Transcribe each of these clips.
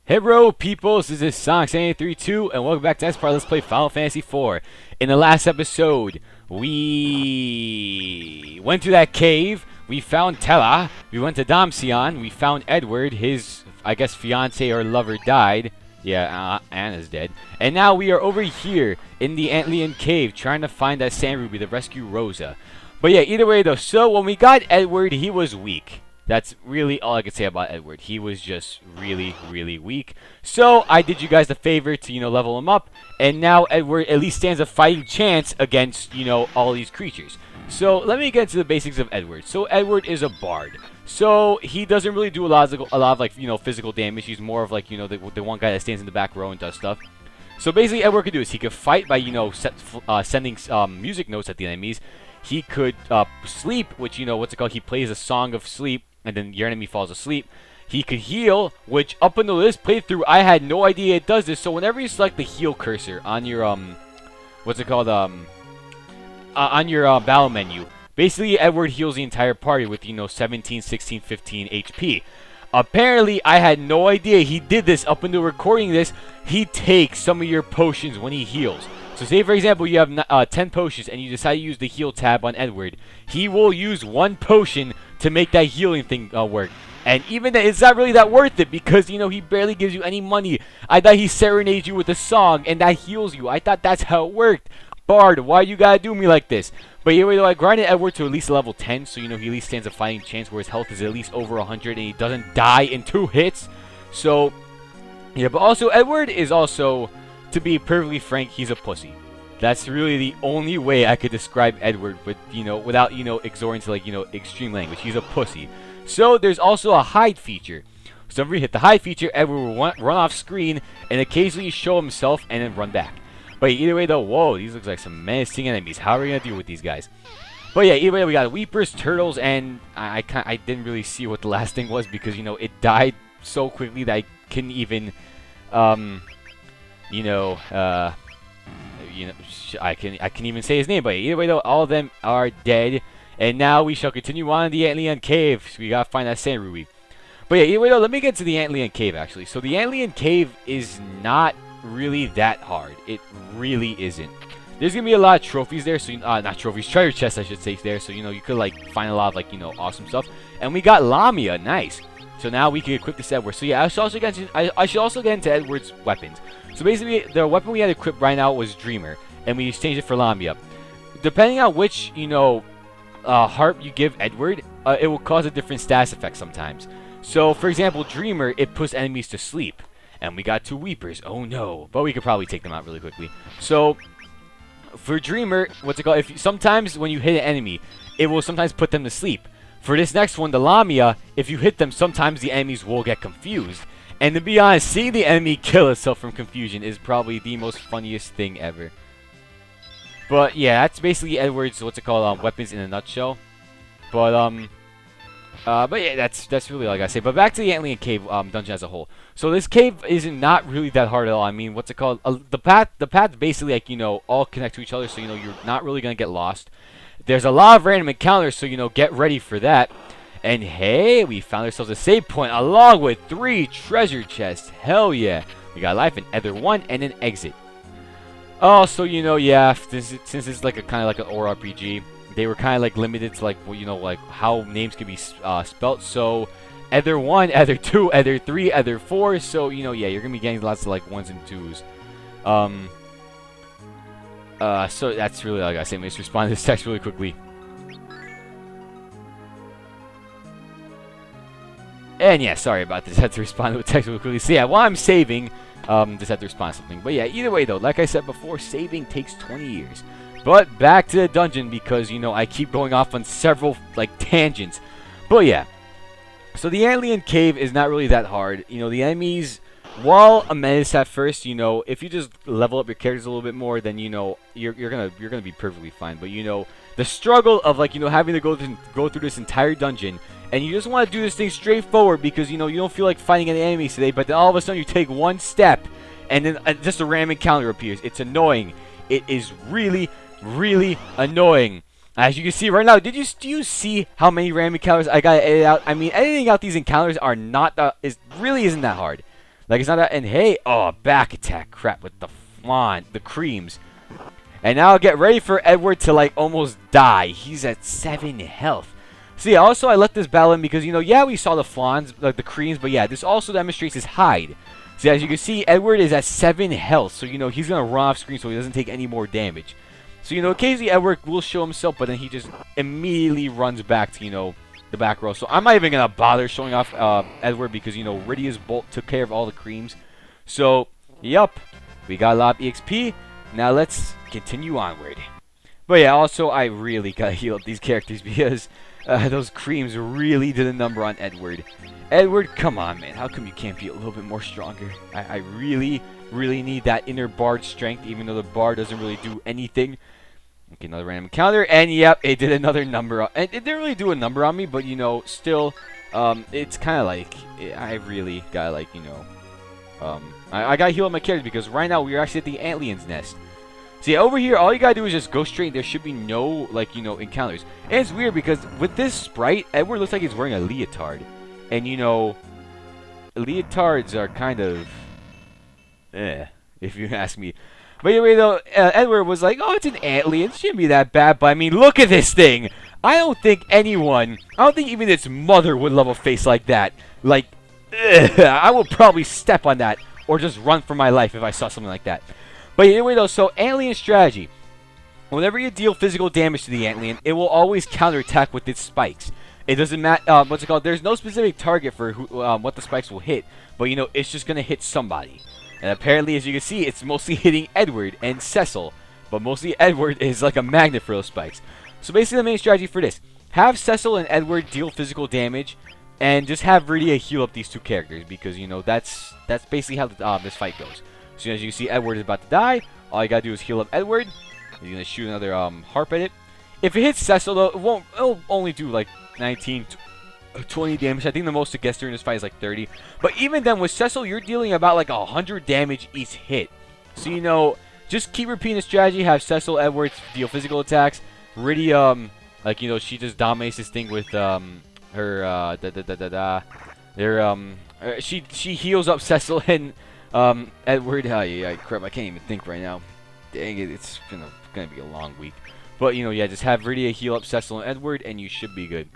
Hello, peoples. This is Sonic7832, and welcome back to next part. Let's play Final Fantasy IV. In the last episode, we went to that cave. We found Tella. We went to Damsion. We found Edward. His, I guess, fiance or lover died. Yeah, Anna's dead. And now we are over here in the Antlion Cave, trying to find that Sand Ruby to rescue Rosa. But yeah, either way though. So when we got Edward, he was weak. That's really all I could say about Edward. He was just really, really weak. So I did you guys the favor to, level him up. And now Edward at least stands a fighting chance against, all these creatures. So let me get into the basics of Edward. So Edward is a bard. So he doesn't really do a lot of like, physical damage. He's more of like, the one guy that stands in the back row and does stuff. So basically Edward could do is he could fight by, sending music notes at the enemies. He could sleep, which, he plays a song of sleep. And then your enemy falls asleep. He could heal, which up until this playthrough, I had no idea it does this. So whenever you select the heal cursor on your on your battle menu, basically Edward heals the entire party with 17, 16, 15 HP. Apparently, I had no idea he did this up until recording this. He takes some of your potions when he heals. So say for example you have 10 potions and you decide to use the heal tab on Edward. He will use one potion to make that healing thing work. And even that, it's not really that worth it because, he barely gives you any money. I thought he serenades you with a song and that heals you. I thought that's how it worked. Bard, why you gotta do me like this? But anyway, though, I grinded Edward to at least level 10, so, he at least stands a fighting chance where his health is at least over 100 and he doesn't die in 2 hits. So, yeah, but also, Edward is also, to be perfectly frank, he's a pussy. That's really the only way I could describe Edward, with, without, exhorting to, like, extreme language. He's a pussy. So, there's also a hide feature. So, if we hit the hide feature, Edward will run off screen and occasionally show himself and then run back. But either way, though, whoa, these look like some menacing enemies. How are we going to deal with these guys? But yeah, either way, we got Weepers, Turtles, and I didn't really see what the last thing was because, it died so quickly that I couldn't even, I can even say his name, but either way though, all of them are dead. And now we shall continue on in the Antlion Cave. So we gotta find that Sand Ruby. But yeah, either way though, let me get to the Antlion Cave actually. So the Antlion Cave is not really that hard. It really isn't. There's gonna be a lot of trophies there, so not trophies, treasure chests I should say there. So you could like find a lot of like awesome stuff. And we got Lamia, nice. So now we can equip this Edward. So yeah, I should also get into Edward's weapons. So basically, the weapon we had equipped right now was Dreamer, and we changed it for Lamia. Depending on which, harp you give Edward, it will cause a different status effect sometimes. So, for example, Dreamer, it puts enemies to sleep. And we got 2 Weepers. Oh no. But we could probably take them out really quickly. So, for Dreamer, sometimes when you hit an enemy, it will sometimes put them to sleep. For this next one, the Lamia, if you hit them, sometimes the enemies will get confused. And to be honest, seeing the enemy kill itself from confusion is probably the most funniest thing ever. But yeah, that's basically Edward's weapons in a nutshell. But yeah, that's really all I gotta say. But back to the Antlion Cave dungeon as a whole. So this cave is not really that hard at all. I mean, the paths basically like all connect to each other, so you're not really gonna get lost. There's a lot of random encounters, so get ready for that. And hey, we found ourselves a save point along with 3 treasure chests. Hell yeah. We got life and Ether 1 and an exit. Oh, so yeah, since it's like kind of like an OR RPG, they were kind of like limited to like, like how names can be spelt. So Ether 1, Ether 2, Ether 3, Ether 4. So, yeah, you're going to be getting lots of like 1s and 2s. So that's really all I got to say. Let me just respond to this text really quickly. And yeah, sorry about this. I had to respond to a text really quickly. So yeah, while I'm saving, just had to respond to something. But yeah, either way though, like I said before, saving takes 20 years. But back to the dungeon because, I keep going off on several, like, tangents. But yeah. So the Antlion Cave is not really that hard. The enemies, while a menace at first, if you just level up your characters a little bit more, then, you're gonna be perfectly fine. But, the struggle of, like, having to go through this entire dungeon, and you just want to do this thing straightforward because, you don't feel like fighting any enemies today, but then all of a sudden you take one step, and then just a random encounter appears. It's annoying. It is really, really annoying. As you can see right now, do you see how many random encounters I gotta edit out? I mean, editing out these encounters really isn't that hard. Like, it's not that. And hey, oh, back attack. Crap with the flan, the creams. And now get ready for Edward to, like, almost die. He's at 7 health. So, yeah, also I let this battle in because, you know, yeah, we saw the flans, like the creams, but yeah, this also demonstrates his hide. So, as you can see, Edward is at 7 health. So, you know, he's going to run off screen so he doesn't take any more damage. So, you know, occasionally Edward will show himself, but then he just immediately runs back to, you know, the back row. So, I'm not even going to bother showing off Edward because, you know, Rydia's Bolt took care of all the creams. So, yup, we got a lot of EXP. Now, let's continue onward. But, yeah, also, I really got to heal up these characters because those creams really did a number on Edward. Edward, come on, man. How come you can't be a little bit more stronger? I really, really need that inner bard strength, even though the bard doesn't really do anything. Okay, another random encounter, and yep, it did another number. And it didn't really do a number on me, but, you know, still, it's kind of like, I really gotta, like, you know, I gotta heal up my characters because right now we're actually at the Antlian's Nest. See, over here, all you gotta do is just go straight. There should be no, like, you know, encounters. And it's weird because with this sprite, Edward looks like he's wearing a leotard. And, you know, leotards are kind of, if you ask me. But anyway, though, Edward was like, oh, it's an Antlian. It shouldn't be that bad. But, I mean, look at this thing. I don't think even its mother would love a face like that. Like, I would probably step on that or just run for my life if I saw something like that. But anyway, though, so Antlian strategy. Whenever you deal physical damage to the Antlian, it will always counterattack with its spikes. It doesn't matter, what's it called? There's no specific target for who, what the spikes will hit. But, you know, it's just going to hit somebody. And apparently, as you can see, it's mostly hitting Edward and Cecil. But mostly Edward is like a magnet for those spikes. So basically, the main strategy for this. Have Cecil and Edward deal physical damage. And just have Rydia heal up these two characters. Because, you know, that's basically how this fight goes. So as you can see, Edward is about to die. All you gotta do is heal up Edward. He's gonna shoot another harp at it. If it hits Cecil, though, it'll only do like 19, 20 damage. I think the most it gets during this fight is like 30. But even then, with Cecil, you're dealing about like 100 damage each hit. So, you know, just keep repeating the strategy. Have Cecil, Edward deal physical attacks. Rydia, like, you know, she just dominates this thing with her she heals up Cecil and Edward. Crap, I can't even think right now. Dang it, it's gonna be a long week. But, you know, yeah, just have Rydia heal up Cecil and Edward, and you should be good.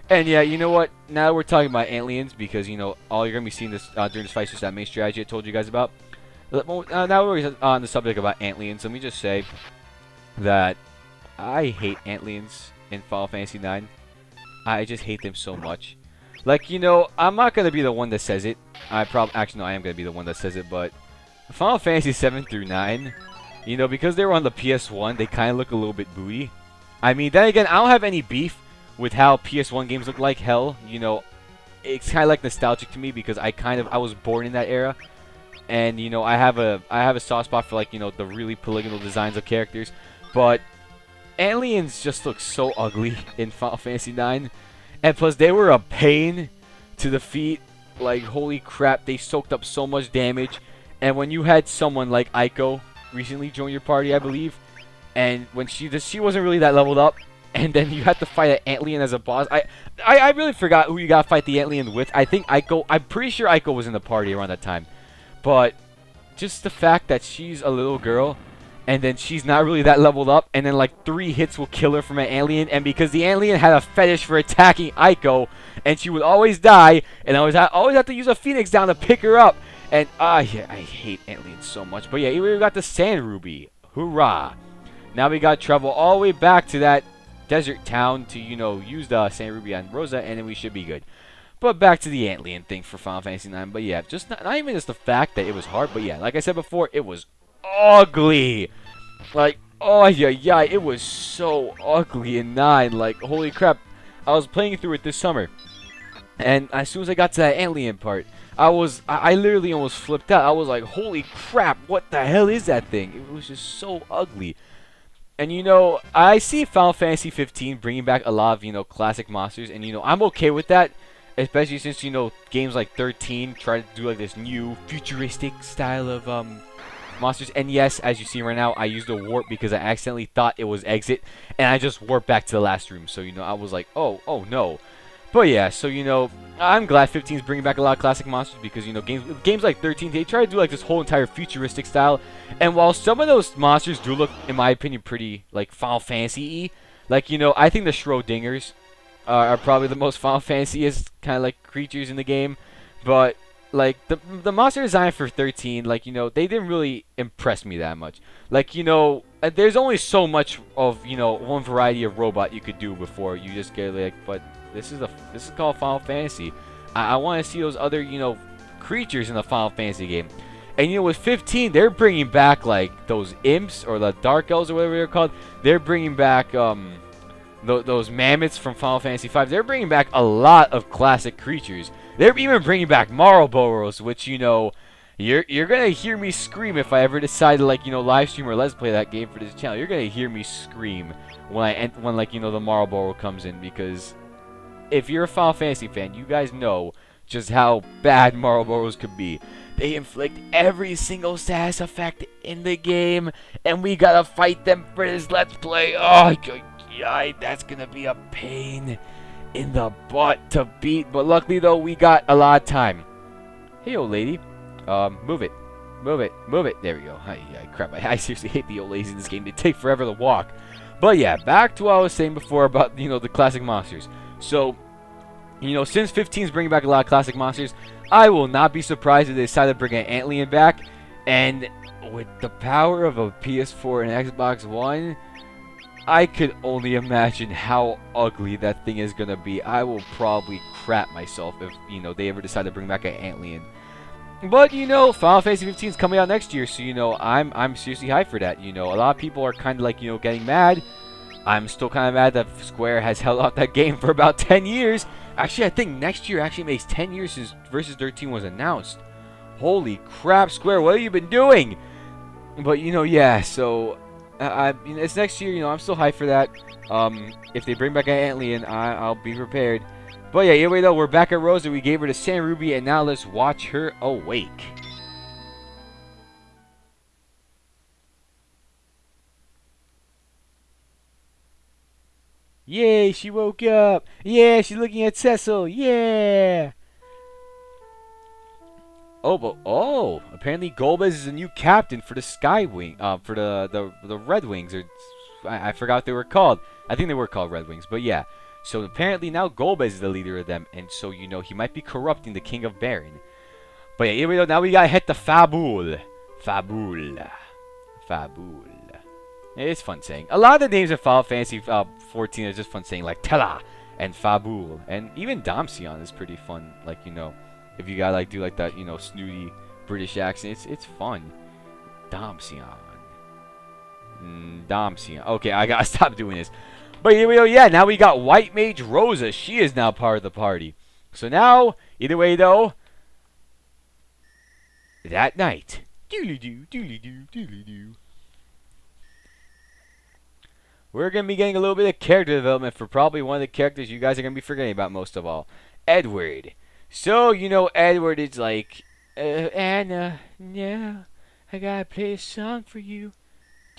And, yeah, you know what? Now we're talking about Antlians, because, you know, all you're going to be seeing this during this fight is just that main strategy I told you guys about. Now we're on the subject about Antlians. Let me just say that I hate Antlians in Final Fantasy IX. I just hate them so much. Like, you know, I'm not going to be the one that says it. Actually, no, I am going to be the one that says it, but Final Fantasy 7 through 9... You know, because they were on the PS1, they kind of look a little bit booty. I mean, then again, I don't have any beef with how PS1 games look like. Hell, you know, it's kind of like nostalgic to me because I was born in that era. And, you know, I have a soft spot for, like, you know, the really polygonal designs of characters. But Aliens just look so ugly in Final Fantasy IX. And plus, they were a pain to defeat. Like, holy crap, they soaked up so much damage. And when you had someone like Aiko recently joined your party, I believe, and when she wasn't really that leveled up, and then you had to fight an Antlian as a boss. I really forgot who you got to fight the Antlian with. I think Aiko. I'm pretty sure Aiko was in the party around that time, but just the fact that she's a little girl, and then she's not really that leveled up, and then like 3 hits will kill her from an Antlian, and because the Antlian had a fetish for attacking Aiko, and she would always die, and I always have to use a Phoenix down to pick her up. And, yeah, I hate Antlians so much. But, yeah, we got the Sand Ruby. Hoorah. Now we got to travel all the way back to that desert town to, you know, use the Sand Ruby on Rosa, and then we should be good. But back to the Antlian thing for Final Fantasy IX. But, yeah, just not even just the fact that it was hard. But, yeah, like I said before, it was ugly. Like, oh, yeah, it was so ugly in 9. Like, holy crap. I was playing through it this summer. And as soon as I got to that Antlian part, I literally almost flipped out. I was like, holy crap, what the hell is that thing? It was just so ugly. And, you know, I see Final Fantasy 15 bringing back a lot of, you know, classic monsters. And, you know, I'm okay with that. Especially since, you know, games like 13 try to do, like, this new futuristic style of, monsters. And, yes, as you see right now, I used a warp because I accidentally thought it was exit. And I just warped back to the last room. So, you know, I was like, oh no. But yeah, so I'm glad 15 is bringing back a lot of classic monsters because games like 13 they try to do like this whole entire futuristic style, and while some of those monsters do look, in my opinion, pretty like Final Fantasy-y, like I think the Schrodingers are probably the most Final Fantasy-est kind of like creatures in the game, but like the monster design for 13, like they didn't really impress me that much. Like there's only so much of one variety of robot you could do before you just get like, but this is called Final Fantasy. I want to see those other creatures in the Final Fantasy game. And with 15, they're bringing back like those imps or the dark elves or whatever they're called. They're bringing back those mammoths from Final Fantasy V. They're bringing back a lot of classic creatures. They're even bringing back Maroboros, which you're gonna hear me scream if I ever decide to live stream or let's play that game for this channel. You're gonna hear me scream when the Marlboro comes in, because if you're a Final Fantasy fan, you guys know just how bad Marlboros could be. They inflict every single status effect in the game, and we gotta fight them for this Let's Play. Oh, that's gonna be a pain in the butt to beat. But luckily, though, we got a lot of time. Hey, old lady. Move it. Move it. Move it. There we go. Crap. I seriously hate the old ladies in this game. They take forever to walk. But yeah, back to what I was saying before about, the classic monsters. So, since 15 is bringing back a lot of classic monsters, I will not be surprised if they decide to bring an Antlion back. And with the power of a PS4 and Xbox One, I could only imagine how ugly that thing is going to be. I will probably crap myself if, they ever decide to bring back an Antlion. But, Final Fantasy 15 is coming out next year, so, I'm seriously hyped for that. A lot of people are kind of like, getting mad. I'm still kind of mad that Square has held out that game for about 10 years. Actually, I think next year actually makes 10 years since Versus 13 was announced. Holy crap, Square, what have you been doing? But, yeah, so, it's next year, I'm still hyped for that. If they bring back an Antlion, I'll be prepared. But yeah, anyway though, we're back at Rosa. We gave her to San Ruby, and now let's watch her awake. Yay, she woke up. Yeah, she's looking at Cecil. Yeah. Oh, apparently Golbez is a new captain for the Skywing, for the Red Wings, or I forgot what they were called. I think they were called Red Wings, but yeah. So apparently now Golbez is the leader of them, and so he might be corrupting the King of Baron. But yeah, here we go. Now we gotta head to Fabul. It's fun saying. A lot of the names in Final Fantasy 14 are just fun saying, like Tella and Fabul, and even Damsion is pretty fun. Like if you gotta do like that snooty British accent, it's fun. Damsion. Okay, I gotta stop doing this. But here we go, yeah, now we got White Mage Rosa. She is now part of the party. So now, either way though, that night, we're going to be getting a little bit of character development for probably one of the characters you guys are going to be forgetting about most of all, Edward. So, Edward is like, Anna, yeah, I got to play a song for you.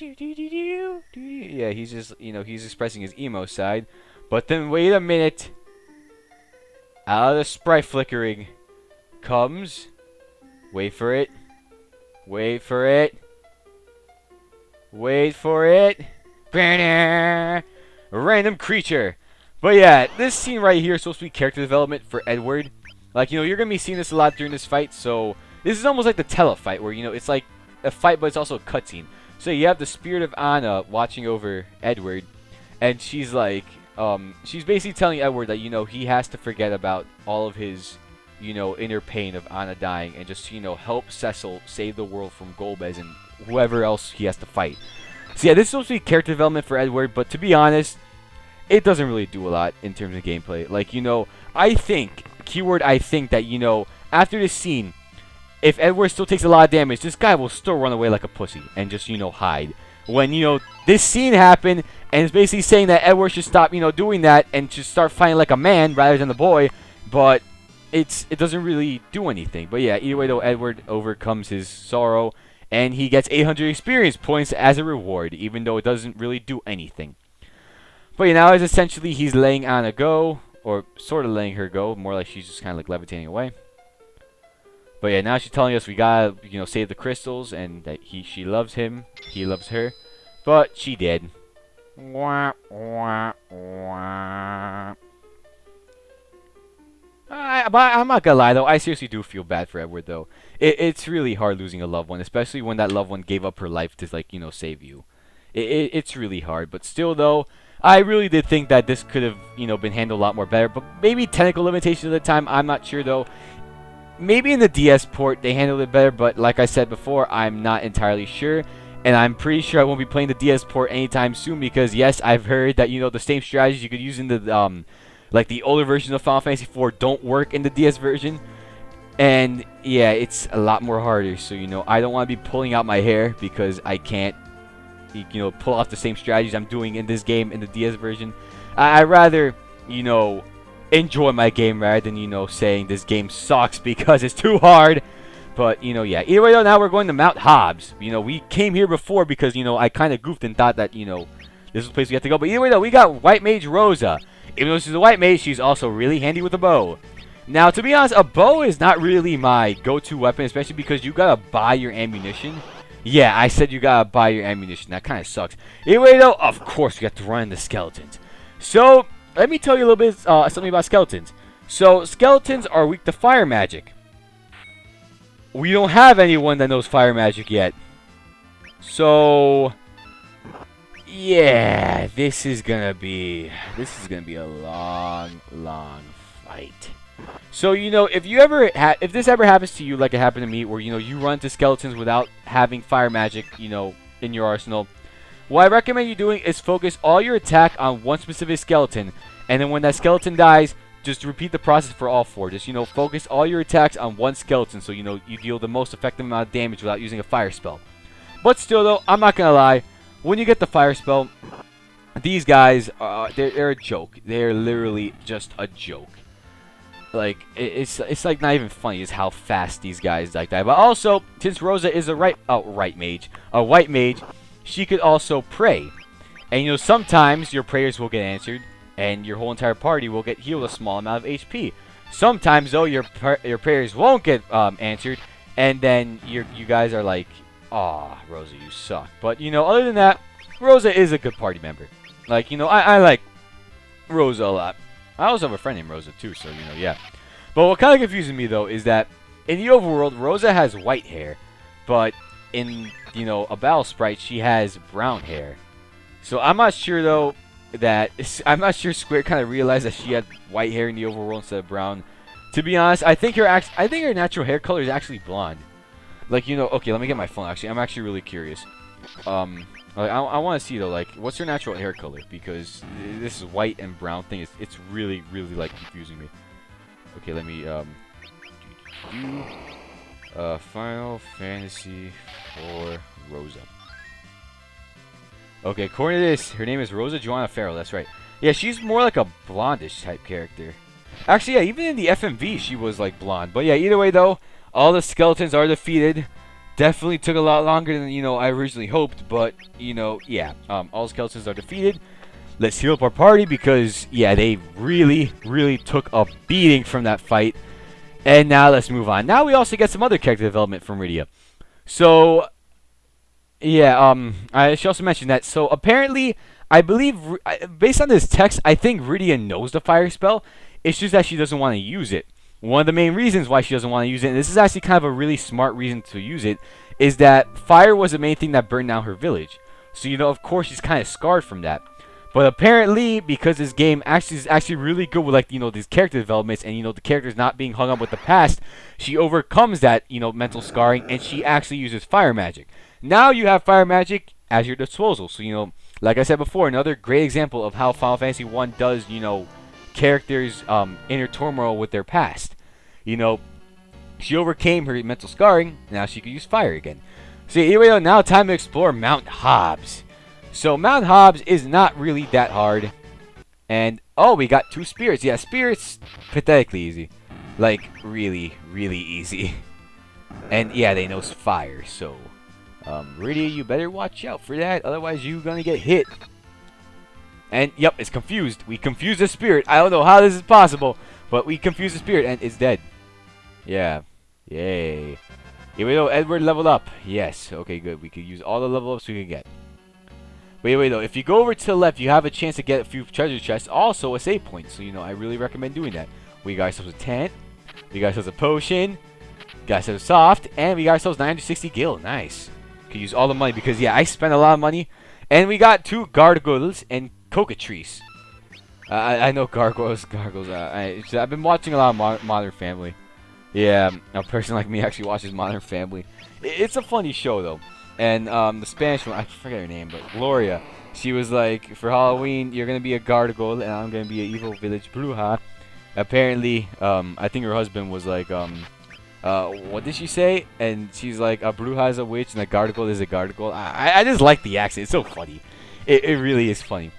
Yeah, he's just, he's expressing his emo side. But then wait a minute. Out of the sprite flickering comes, wait for it. Wait for it. Wait for it. A random creature. But yeah, this scene right here is supposed to be character development for Edward. Like, you're going to be seeing this a lot during this fight. So, this is almost like the Tella fight where, it's like a fight, but it's also a cutscene. So you have the spirit of Anna watching over Edward, and she's like, she's basically telling Edward that, he has to forget about all of his, inner pain of Anna dying and just, help Cecil save the world from Golbez and whoever else he has to fight. So yeah, this is supposed to be character development for Edward, but to be honest, it doesn't really do a lot in terms of gameplay. Like, I think, keyword I think that, after this scene, if Edward still takes a lot of damage, this guy will still run away like a pussy and just, hide. When, this scene happened, and it's basically saying that Edward should stop, doing that and should start fighting like a man rather than a boy, but it doesn't really do anything. But yeah, either way though, Edward overcomes his sorrow, and he gets 800 experience points as a reward, even though it doesn't really do anything. But yeah, now it's essentially he's letting Anna go, or sort of letting her go. More like she's just kind of like levitating away. But yeah, now she's telling us we gotta, save the crystals, and that she loves him, he loves her, but she did. Wah, wah, wah. But I'm not gonna lie though, I seriously do feel bad for Edward though. It's really hard losing a loved one, especially when that loved one gave up her life to save you. It's really hard, but still though, I really did think that this could have been handled a lot more better. But maybe technical limitations at the time, I'm not sure though. Maybe in the DS port they handled it better, but like I said before, I'm not entirely sure. And I'm pretty sure I won't be playing the DS port anytime soon because yes, I've heard that the same strategies you could use in the like the older versions of Final Fantasy IV don't work in the DS version. And yeah, it's a lot more harder. So I don't want to be pulling out my hair because I can't pull off the same strategies I'm doing in this game in the DS version. I'd rather enjoy my game rather than saying this game sucks because it's too hard. But yeah, either way though, now we're going to Mount Hobbs. We came here before because I kind of goofed and thought that this was the place we had to go. But either way though, we got White Mage Rosa. Even though she's a white mage, she's also really handy with a bow. Now, to be honest, a bow is not really my go-to weapon, especially because you gotta buy your ammunition. Yeah, I said you gotta buy your ammunition. That kind of sucks. Anyway though, of course, we have to run into skeletons. So let me tell you a little bit something about skeletons. So skeletons are weak to fire magic. We don't have anyone that knows fire magic yet. So yeah, this is gonna be a long fight. So if this ever happens to you, like it happened to me, where you run into skeletons without having fire magic, in your arsenal, what I recommend you doing is focus all your attack on one specific skeleton, and then when that skeleton dies, just repeat the process for all four. Just focus all your attacks on one skeleton, so you deal the most effective amount of damage without using a fire spell. But still, though, I'm not gonna lie. When you get the fire spell, these guys, they're a joke. They're literally just a joke. Like, it's like not even funny is how fast these guys die. But also, since Rosa is a white mage, she could also pray. And sometimes your prayers will get answered, and your whole entire party will get healed a small amount of HP. Sometimes though, your prayers won't get answered, and then you guys are like, "Aw, Rosa, you suck." But other than that, Rosa is a good party member. Like I like Rosa a lot. I also have a friend named Rosa too, so yeah. But what kind of confuses me though is that in the overworld, Rosa has white hair, but in a battle sprite, she has brown hair. So I'm not sure though Square kind of realized that she had white hair in the overworld instead of brown. To be honest, I think her natural hair color is actually blonde. Like okay, let me get my phone. Actually, I'm actually really curious. I want to see though, like, what's her natural hair color? Because this is white and brown thing. It's really like confusing me. Okay, let me Final Fantasy IV Rosa. Okay, according to this, her name is Rosa Joanna Farrell. That's right. Yeah, she's more like a blondish type character. Actually, yeah, even in the FMV, she was like blonde. But yeah, either way though, all the skeletons are defeated. Definitely took a lot longer than I originally hoped, but yeah, all the skeletons are defeated. Let's heal up our party because yeah, they really took a beating from that fight. And now let's move on. Now we also get some other character development from Rydia. So yeah, I should also mention that. So apparently, I believe based on this text, I think Rydia knows the fire spell. It's just that she doesn't want to use it. One of the main reasons why she doesn't want to use it, and this is actually kind of a really smart reason to use it, is that fire was the main thing that burned down her village. So, of course, she's kind of scarred from that. But apparently, because this game is actually really good with, like, these character developments and, the characters not being hung up with the past, she overcomes that, mental scarring, and she actually uses fire magic. Now you have fire magic at your disposal. So, like I said before, another great example of how Final Fantasy 1 does, characters' inner turmoil with their past. She overcame her mental scarring. Now she can use fire again. So anyway, now time to explore Mount Hobbs. So Mount Hobbs is not really that hard. And oh, we got 2 spirits. Yeah, spirits pathetically easy. Like really easy. And yeah, they know fire. So Rydia, you better watch out for that. Otherwise, you're gonna get hit. And, yep, it's confused. We confused the spirit. I don't know how this is possible, but we confused the spirit, and it's dead. Yeah. Yay. Here we go. Edward leveled up. Yes. Okay, good. We could use all the level ups we can get. Wait, though. If you go over to the left, you have a chance to get a few treasure chests. Also, a save point. So, I really recommend doing that. We got ourselves a tent. We got ourselves a potion. Got ourselves soft. And we got ourselves 960 gil. Nice. Could use all the money because, yeah, I spent a lot of money. And we got 2 gargoyles and cocatrice. I know gargoyles. I've been watching a lot of Modern Family. Yeah, a person like me actually watches Modern Family. It's a funny show, though. And the Spanish one, I forget her name, but Gloria. She was like, for Halloween, you're going to be a gargoyle, and I'm going to be an evil village bruja. Apparently, I think her husband was like, what did she say? And she's like, a bruja is a witch, and a gargoyle is a gargoyle. I just like the accent. It's so funny. It really is funny.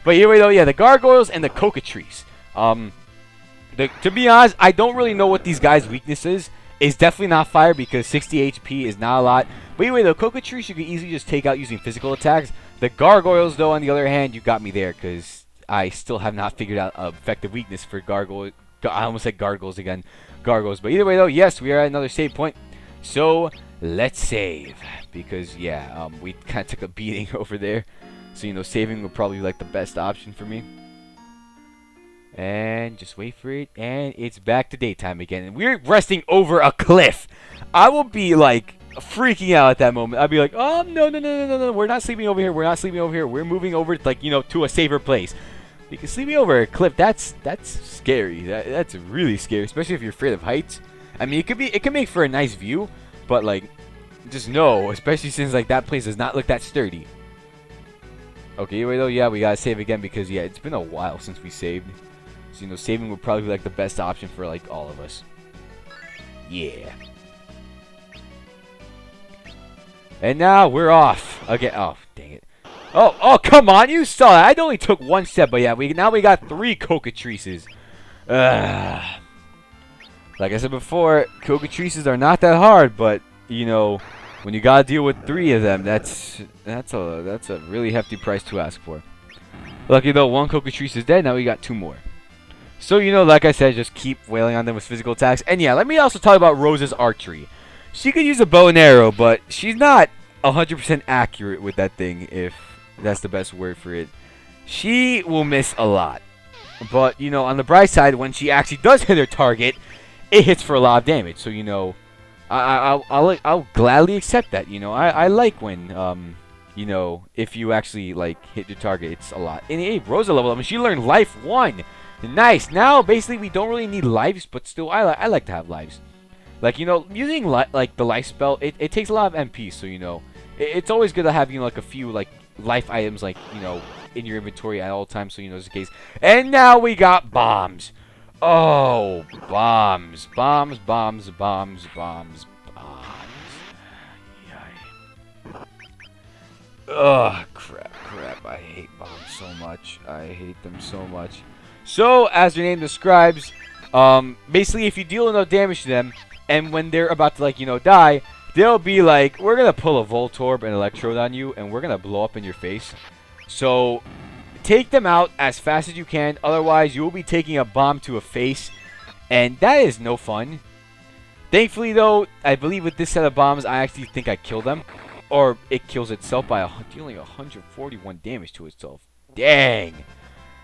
But anyway, though, yeah, the gargoyles and the cocatrice. To be honest, I don't really know what these guys' weakness is. It's definitely not fire because 60 HP is not a lot. But anyway, the cocatrice you can easily just take out using physical attacks. The gargoyles, though, on the other hand, you got me there because I still have not figured out an effective weakness for gargoyle. I almost said gargoyles again. Gargoyles. But either way, though, yes, we are at another save point. So let's save because, yeah, we kind of took a beating over there. So, saving would probably be like the best option for me. And just wait for it. And it's back to daytime again. And we're resting over a cliff. I will be like freaking out at that moment. I'll be like, oh, no. We're not sleeping over here. We're not sleeping over here. We're moving over like, to a safer place. Because sleeping over a cliff, that's scary. That's really scary, especially if you're afraid of heights. I mean, it can make for a nice view, but like, just no, especially since like that place does not look that sturdy. Okay, anyway though, yeah, we gotta save again because yeah, it's been a while since we saved. So saving would probably be like the best option for like all of us. Yeah. And now we're off again. Oh, dang it. Oh, come on, you saw that. I only took 1 step, but yeah, now we got 3 cocatrices. Like I said before, cocatrices are not that hard, but when you gotta deal with 3 of them, that's a really hefty price to ask for. Lucky though, 1 cocatrice is dead. Now we got 2 more. So like I said, just keep wailing on them with physical attacks. And yeah, let me also talk about Rosa's archery. She could use a bow and arrow, but she's not 100% accurate with that thing, if that's the best word for it. She will miss a lot. But on the bright side, when she actually does hit her target, it hits for a lot of damage. So I'll gladly accept that. I like when if you actually like hit your target, it's a lot. And hey, Rosa level up, and she learned life 1. Nice. Now basically we don't really need lives, but still I like to have lives. Like using like the life spell, it takes a lot of MP. So it's always good to have like a few like life items like in your inventory at all times. So just in case. And now we got bombs. Oh, bombs. Ugh, crap. I hate bombs so much. I hate them so much. So, as their name describes, basically if you deal enough damage to them, and when they're about to die, they'll be like, we're gonna pull a Voltorb and Electrode on you, and we're gonna blow up in your face. So, take them out as fast as you can, otherwise you will be taking a bomb to a face, and that is no fun. Thankfully though, I believe with this set of bombs, I actually think I killed them. Or it kills itself by dealing 141 damage to itself. Dang!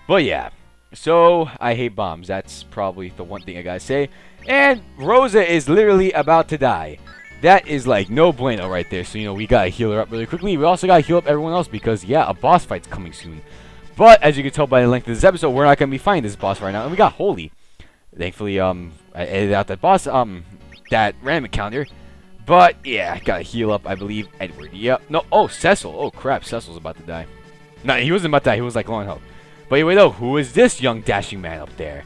But yeah, so I hate bombs. That's probably the one thing I gotta say. And Rosa is literally about to die. That is like no bueno right there. So we gotta heal her up really quickly. We also gotta heal up everyone else because yeah, a boss fight's coming soon. But as you can tell by the length of this episode, we're not gonna be fighting this boss right now. And we got Holy. Thankfully, I edited out that boss, that random encounter. But yeah, I gotta heal up, I believe. Edward. Yep. No. Oh, Cecil. Oh crap, Cecil's about to die. No, he wasn't about to die. He was like low on health. But anyway, though, who is this young dashing man up there?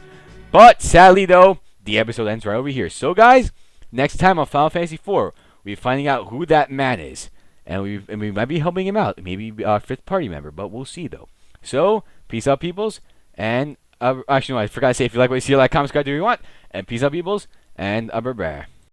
But sadly, though, the episode ends right over here. So, guys, next time on Final Fantasy IV, we'll be finding out who that man is, and we might be helping him out. Maybe a fifth party member, but we'll see though. So, peace out, peoples. And actually, no, I forgot to say, if you like what you see, like, comment, subscribe, do what you want. And peace out, peoples. And bear.